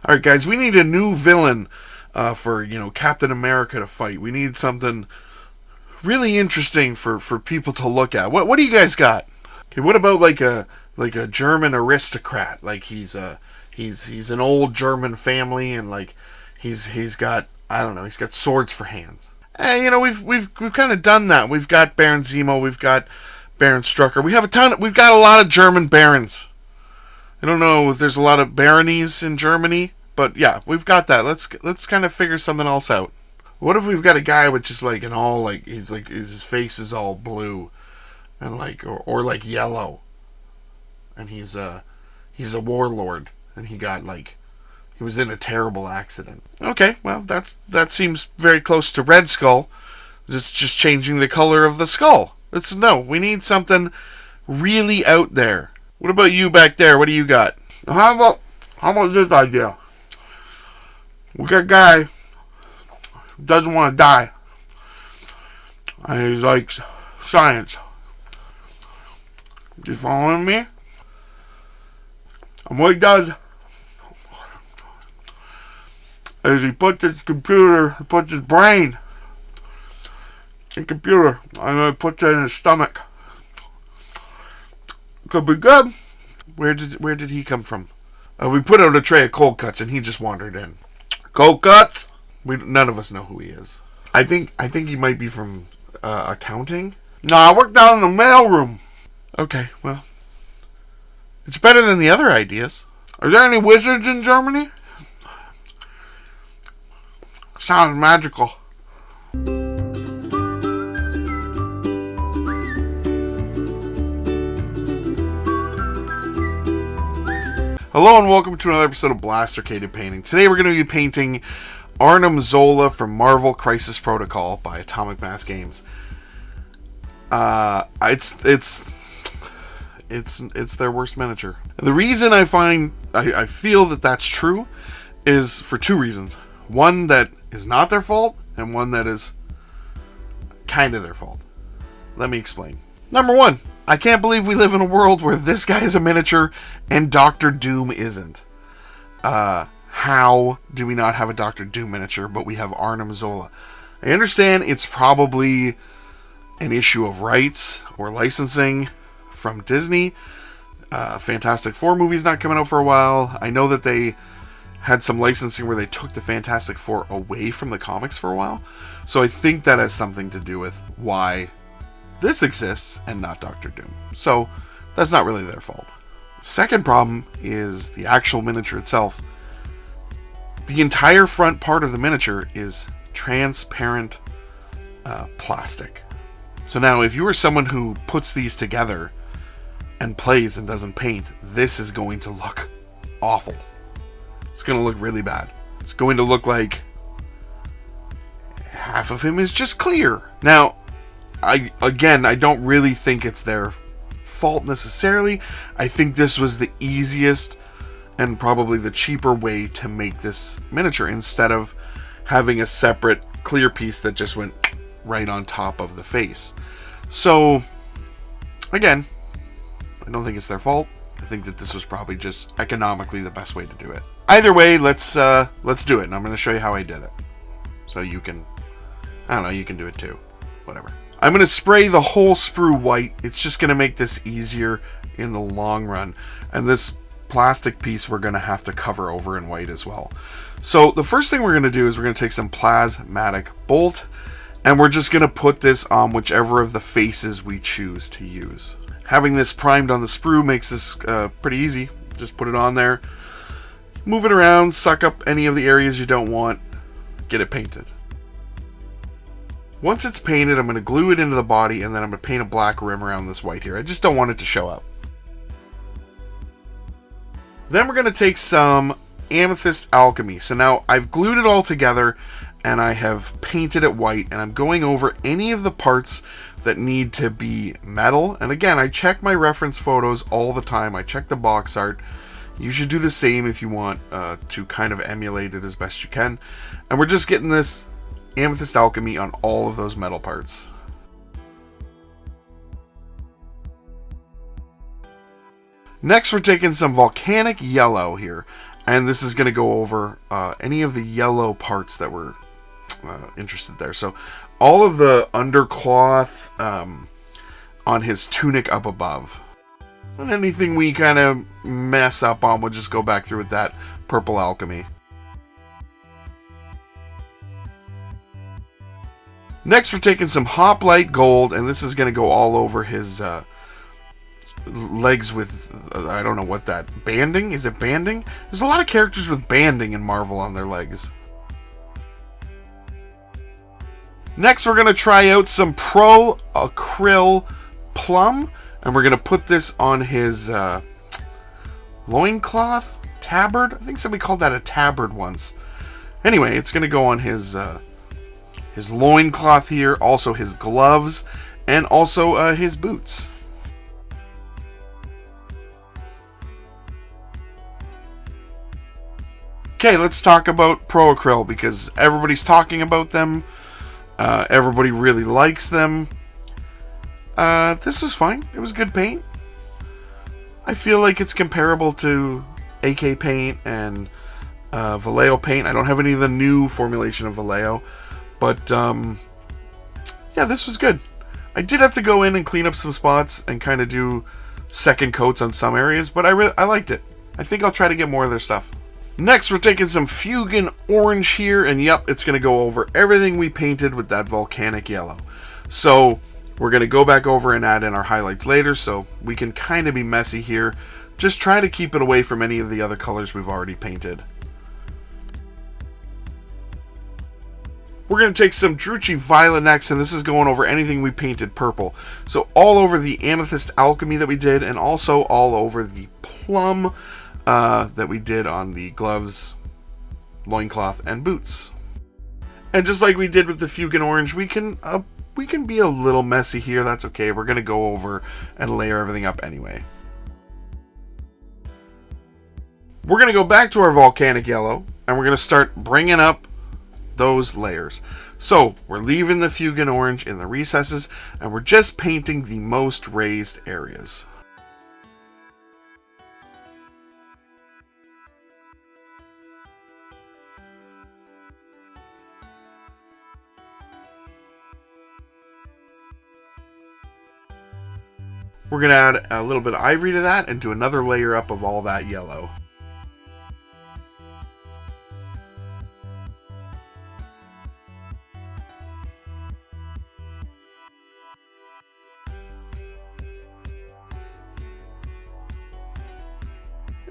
Alright guys, we need a new villain for, Captain America to fight. We need something really interesting for people to look at. What do you guys got? Okay, what about like a German aristocrat? Like he's an old German family, and like he's got, I don't know, he's got swords for hands. We've kind of done that. We've got Baron Zemo, we've got Baron Strucker. We've got a lot of German barons. I don't know if there's a lot of baronies in Germany, but yeah, we've got that. Let's kind of figure something else out. What if we've got a guy with just like his face is all blue, and like or like yellow, and he's a warlord, and he was in a terrible accident. Okay, well that seems very close to Red Skull. Just changing the color of the skull. We need something really out there. What about you back there? What do you got? How about this idea? We got a guy who doesn't want to die. And he's like science. You following me? And what he does is he puts his brain in computer, and then puts it in his stomach. Could be good. Where did he come from? We put out a tray of cold cuts, and he just wandered in. Cold cuts. None of us know who he is. I think he might be from accounting. No, I work down in the mailroom. Okay, well, it's better than the other ideas. Are there any wizards in Germany? Sounds magical. Hello and welcome to another episode of Blastercated Painting. Today we're going to be painting Arnim Zola from Marvel Crisis Protocol by Atomic Mass Games. It's their worst miniature. The reason I feel that that's true is for two reasons. One that is not their fault, and one that is kind of their fault. Let me explain. Number one, I can't believe we live in a world where this guy is a miniature and Doctor Doom isn't. How do we not have a Doctor Doom miniature, but we have Arnim Zola? I understand it's probably an issue of rights or licensing from Disney. Fantastic Four movie's not coming out for a while. I know that they had some licensing where they took the Fantastic Four away from the comics for a while. So I think that has something to do with why this exists and not Doctor Doom. So that's not really their fault. Second problem is the actual miniature itself. The entire front part of the miniature is transparent plastic. So now if you are someone who puts these together and plays and doesn't paint, this is going to look awful. It's going to look really bad. It's going to look like half of him is just clear. Now, I don't really think it's their fault necessarily. I think this was the easiest and probably the cheaper way to make this miniature instead of having a separate clear piece that just went right on top of the face. So, again, I don't think it's their fault. I think that this was probably just economically the best way to do it. Either way, let's do it, and I'm going to show you how I did it. So you can, you can do it too. Whatever. I'm going to spray the whole sprue white. It's just going to make this easier in the long run. And this plastic piece we're going to have to cover over in white as well. So the first thing we're going to do is we're going to take some plasmatic bolt, and we're just going to put this on whichever of the faces we choose to use. Having this primed on the sprue makes this pretty easy. Just put it on there, move it around, suck up any of the areas you don't want, get it painted. Once it's painted, I'm going to glue it into the body, and then I'm going to paint a black rim around this white here. I just don't want it to show up. Then we're going to take some Amethyst Alchemy. So now I've glued it all together, and I have painted it white, and I'm going over any of the parts that need to be metal. And again, I check my reference photos all the time. I check the box art. You should do the same if you want to kind of emulate it as best you can. And we're just getting this Amethyst Alchemy on all of those metal parts. Next, we're taking some volcanic yellow here. And this is going to go over any of the yellow parts that were interested there. So all of the undercloth on his tunic up above. And anything we kind of mess up on, we'll just go back through with that purple alchemy. Next, we're taking some hoplite gold, and this is going to go all over his legs with, I don't know what that, banding? Is it banding? There's a lot of characters with banding in Marvel on their legs. Next, we're going to try out some Pro Acryl Plum, and we're going to put this on his loincloth? Tabard? I think somebody called that a tabard once. Anyway, it's going to go on his loincloth here, also his gloves, and also his boots. Okay, let's talk about Pro Acryl, because everybody's talking about them. Everybody really likes them. This was fine. It was good paint. I feel like it's comparable to AK paint and Vallejo paint. I don't have any of the new formulation of Vallejo, but yeah, this was good. I did have to go in and clean up some spots and kind of do second coats on some areas, but I liked it. I think I'll try to get more of their stuff. Next, we're taking some Fugan Orange here, and yep, it's going to go over everything we painted with that volcanic yellow. So we're going to go back over and add in our highlights later, so we can kind of be messy here. Just try to keep it away from any of the other colors we've already painted. We're going to take some Druchii Violet next, and this is going over anything we painted purple. So all over the Amethyst Alchemy that we did, and also all over the Plum that we did on the gloves, loincloth, and boots. And just like we did with the Fugan Orange, we can be a little messy here. That's okay. We're going to go over and layer everything up anyway. We're going to go back to our volcanic yellow, and we're going to start bringing up those layers. So we're leaving the Fugan Orange in the recesses, and we're just painting the most raised areas. We're going to add a little bit of ivory to that and do another layer up of all that yellow.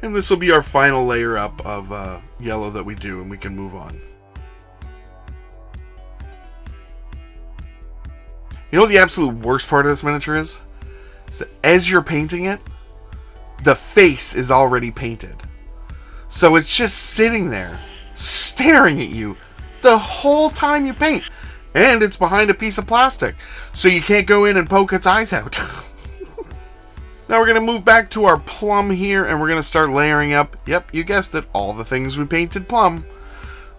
And this will be our final layer up of yellow that we do, and we can move on. You know what the absolute worst part of this miniature is? So as you're painting it, the face is already painted. So it's just sitting there, staring at you the whole time you paint. And it's behind a piece of plastic, so you can't go in and poke its eyes out. Now we're going to move back to our plum here, and we're going to start layering up, yep, you guessed it, all the things we painted plum.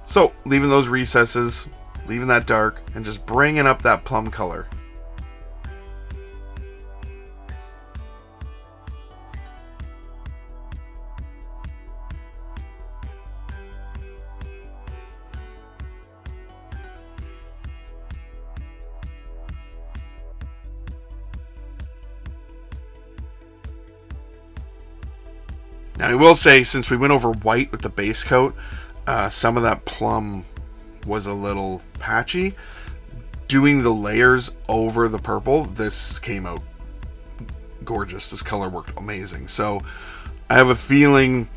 So leaving those recesses, leaving that dark, and just bringing up that plum color. Now I will say, since we went over white with the base coat, some of that plum was a little patchy. Doing the layers over the purple, this came out gorgeous. This color worked amazing. So I have a feeling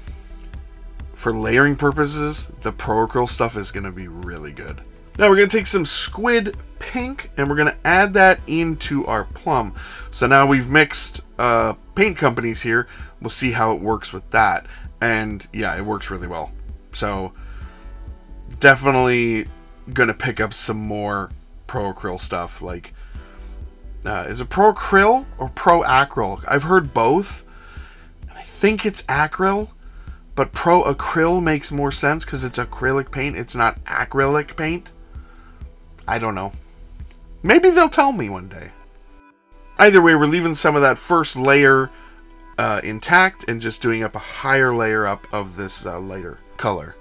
for layering purposes, the Pro Acryl stuff is going to be really good. Now we're going to take some Squid Pink, and we're going to add that into our plum. So now we've mixed paint companies here. We'll see how it works with that. And yeah, it works really well. So definitely going to pick up some more Pro Acryl stuff. Like, is it Pro Acryl or Pro Acryl? I've heard both. I think it's acryl, but Pro Acryl makes more sense because it's acrylic paint. It's not acrylic paint. I don't know. Maybe they'll tell me one day. Either way, we're leaving some of that first layer intact and just doing up a higher layer up of this lighter color.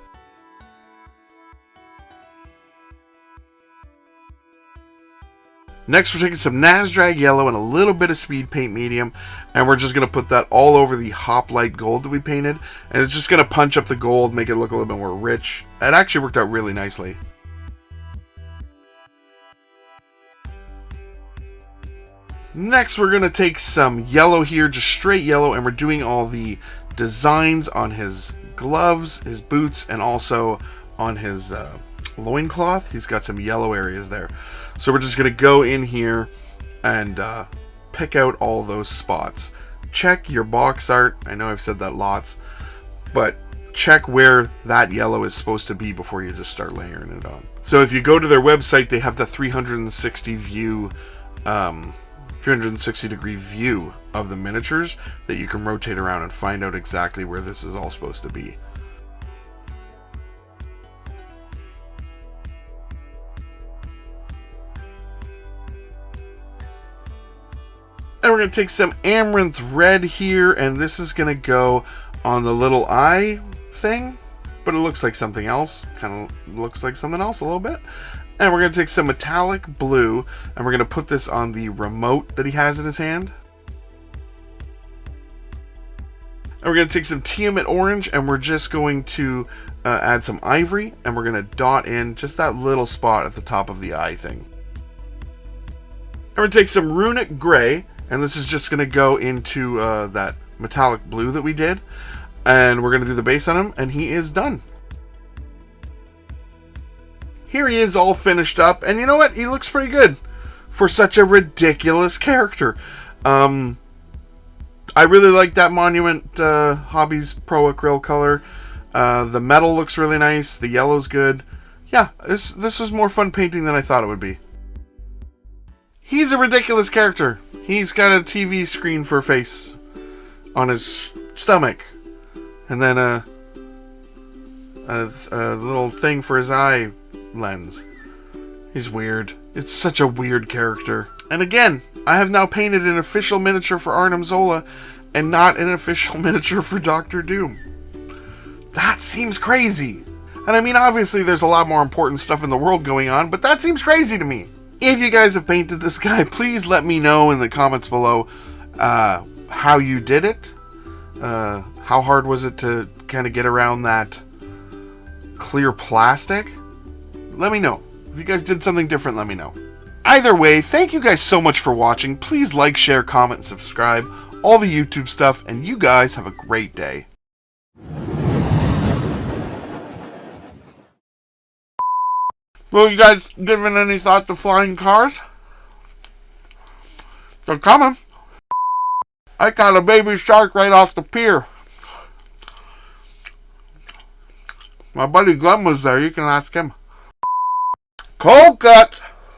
Next, we're taking some Nasdrag yellow and a little bit of speed paint medium, and we're just going to put that all over the hoplite gold that we painted, and it's just going to punch up the gold, make it look a little bit more rich. It actually worked out really nicely. Next, we're going to take some yellow here, just straight yellow, and we're doing all the designs on his gloves, his boots, and also on his loincloth. He's got some yellow areas there. So we're just going to go in here and pick out all those spots. Check your box art. I know I've said that lots, but check where that yellow is supposed to be before you just start layering it on. So if you go to their website, they have the 360 degree view of the miniatures that you can rotate around and find out exactly where this is all supposed to be. And we're going to take some Amaranth Red here, and this is going to go on the little eye thing, but it looks like something else. Kind of looks like something else a little bit. And we're going to take some Metallic Blue, and we're going to put this on the remote that he has in his hand. And we're going to take some Tiamat Orange, and we're just going to add some Ivory, and we're going to dot in just that little spot at the top of the eye thing. And we're going to take some Runic Gray, and this is just going to go into that metallic blue that we did. And we're going to do the base on him, and he is done. Here he is all finished up, and you know what? He looks pretty good for such a ridiculous character. I really like that Monument Hobbies Pro Acryl color. The metal looks really nice. The yellow's good. Yeah, this was more fun painting than I thought it would be. He's a ridiculous character. He's got a TV screen for a face on his stomach, and then a little thing for his eye lens. He's weird. It's such a weird character. And again, I have now painted an official miniature for Arnim Zola and not an official miniature for Dr. Doom. That seems crazy. And I mean, obviously there's a lot more important stuff in the world going on, but that seems crazy to me. If you guys have painted this guy, please let me know in the comments below how you did it. How hard was it to kind of get around that clear plastic? Let me know. If you guys did something different, let me know. Either way, thank you guys so much for watching. Please like, share, comment, and subscribe. All the YouTube stuff, and you guys have a great day. Well, you guys given any thought to flying cars? They're coming. I caught a baby shark right off the pier. My buddy Glenn was there. You can ask him. Cold cut.